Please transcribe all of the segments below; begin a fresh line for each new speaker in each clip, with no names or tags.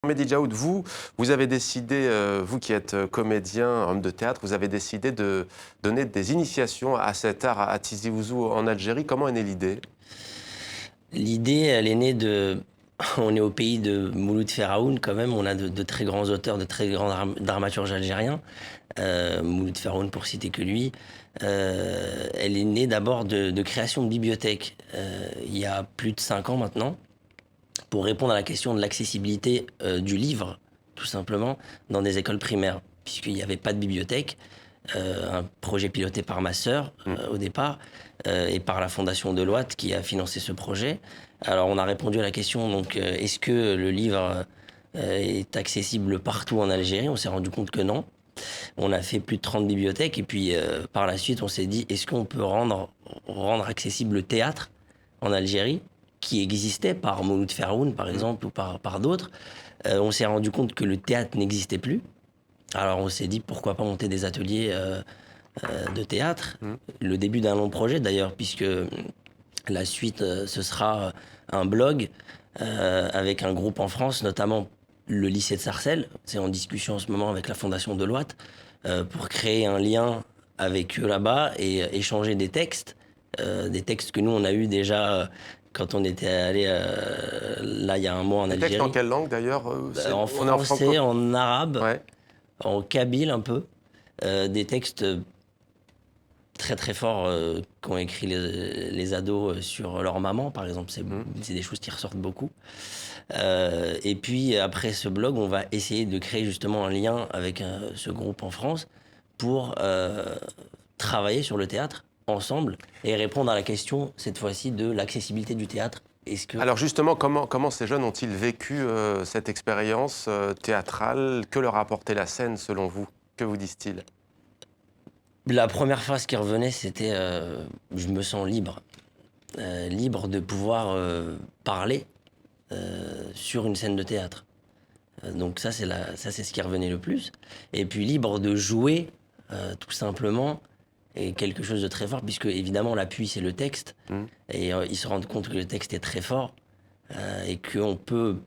Mehdi Djaoud, vous avez décidé, vous qui êtes comédien, homme de théâtre, vous avez décidé de donner des initiations à cet art à Tizi Ouzou en Algérie. Comment est née l'idée?
L'idée, elle est née de... On est au pays de Mouloud Ferraoun, quand même. On a de très grands auteurs, de très grands dramaturges algériens. Mouloud Ferraoun, pour citer que lui. Elle est née d'abord de création de bibliothèques. Il y a plus de 5 ans maintenant, pour répondre à la question de l'accessibilité du livre, tout simplement, dans des écoles primaires, puisqu'il n'y avait pas de bibliothèque. Un projet piloté par ma sœur au départ et par la fondation Deloitte qui a financé ce projet. Alors on a répondu à la question, donc est-ce que le livre est accessible partout en Algérie? On s'est rendu compte que non. On a fait plus de 30 bibliothèques et puis par la suite on s'est dit est-ce qu'on peut rendre accessible le théâtre en Algérie qui existait par Mouloud Ferroun par exemple ou par d'autres. On s'est rendu compte que le théâtre n'existait plus. Alors on s'est dit pourquoi pas monter des ateliers de théâtre. Le début d'un long projet d'ailleurs, puisque la suite ce sera un blog avec un groupe en France, notamment le lycée de Sarcelles. C'est en discussion en ce moment avec la fondation Deloitte pour créer un lien avec eux là-bas et échanger des textes que nous on a eu déjà quand on était allé là il y a un mois en Algérie.
Texte en quelle langue d'ailleurs?
En français, en arabe.
Ouais.
En kabyle un peu, des textes très très forts qu'ont écrit les ados sur leur maman, par exemple. C'est des choses qui ressortent beaucoup. Et puis après ce blog, on va essayer de créer justement un lien avec ce groupe en France pour travailler sur le théâtre ensemble et répondre à la question, cette fois-ci, de l'accessibilité du théâtre.
Alors justement, comment ces jeunes ont-ils vécu cette expérience théâtrale? Que leur a apporté la scène selon vous? Que vous disent-ils?
La première phrase qui revenait, c'était je me sens libre. Libre de pouvoir parler sur une scène de théâtre. Donc ça, c'est ce qui revenait le plus. Et puis libre de jouer, tout simplement, et quelque chose de très fort, puisque évidemment l'appui c'est le texte, et ils se rendent compte que le texte est très fort, et qu'on peut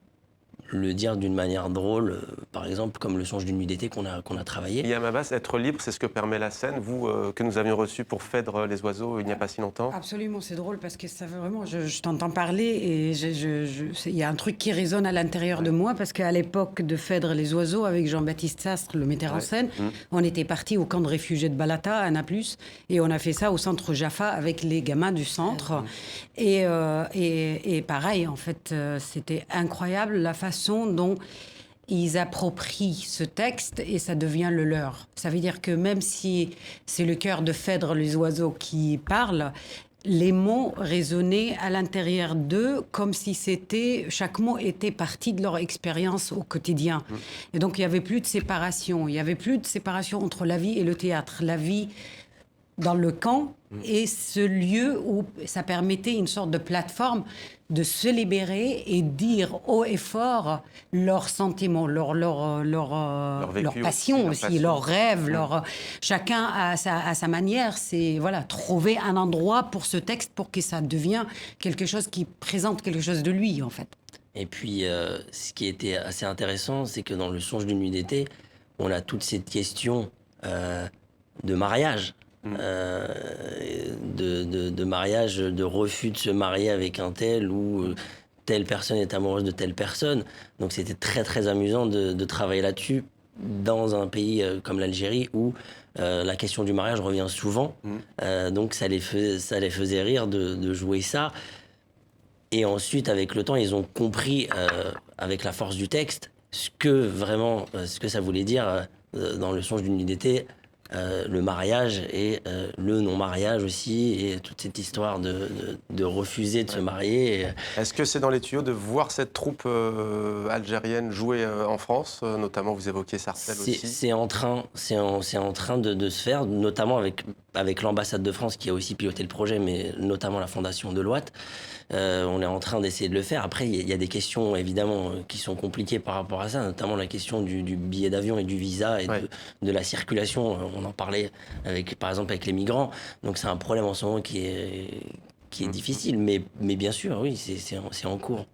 le dire d'une manière drôle, par exemple comme le songe d'une nuit d'été qu'on a travaillé.
Iyam Abbas, être libre, c'est ce que permet la scène, vous que nous avions reçu pour Phèdre les oiseaux il n'y a pas si longtemps.
Absolument, c'est drôle parce que ça fait vraiment, je t'entends parler et il y a un truc qui résonne à l'intérieur de moi parce qu'à l'époque de Phèdre les oiseaux avec Jean-Baptiste Sastre, le metteur en scène, on était parti au camp de réfugiés de Balata à Naples et on a fait ça au centre Jaffa avec les gamins du centre et pareil en fait, c'était incroyable la façon dont ils approprient ce texte et ça devient le leur. Ça veut dire que même si c'est le cœur de Phèdre les oiseaux qui parle, les mots résonnaient à l'intérieur d'eux comme si chaque mot était partie de leur expérience au quotidien. Et donc il n'y avait plus de séparation. Il n'y avait plus de séparation entre la vie et le théâtre. La vie dans le camp et ce lieu où ça permettait une sorte de plateforme de se libérer et dire haut et fort leurs sentiments, leur passion aussi, leurs rêves, chacun à sa manière. C'est trouver un endroit pour ce texte pour que ça devienne quelque chose qui présente quelque chose de lui en fait.
Et puis ce qui était assez intéressant, c'est que dans le songe d'une nuit d'été, on a toute cette question de mariage. De mariage, de refus de se marier avec un tel ou telle personne est amoureuse de telle personne. Donc c'était très très amusant de travailler là-dessus dans un pays comme l'Algérie où la question du mariage revient souvent. Donc ça les faisait rire de jouer ça. Et ensuite, avec le temps, ils ont compris, avec la force du texte, ce que ça voulait dire dans le songe d'une nuit d'été. Le mariage et le non-mariage aussi, et toute cette histoire de refuser de se marier.
Est-ce que c'est dans les tuyaux de voir cette troupe algérienne jouer en France, notamment vous évoquiez Sarcelles aussi?
C'est en train de se faire, notamment avec l'ambassade de France qui a aussi piloté le projet, mais notamment la fondation Deloitte. On est en train d'essayer de le faire. Après, il y a des questions, évidemment, qui sont compliquées par rapport à ça, notamment la question du billet d'avion et du visa et de la circulation. On en parlait, par exemple, avec les migrants. Donc, c'est un problème en ce moment qui est difficile. Mais bien sûr, oui, c'est en cours.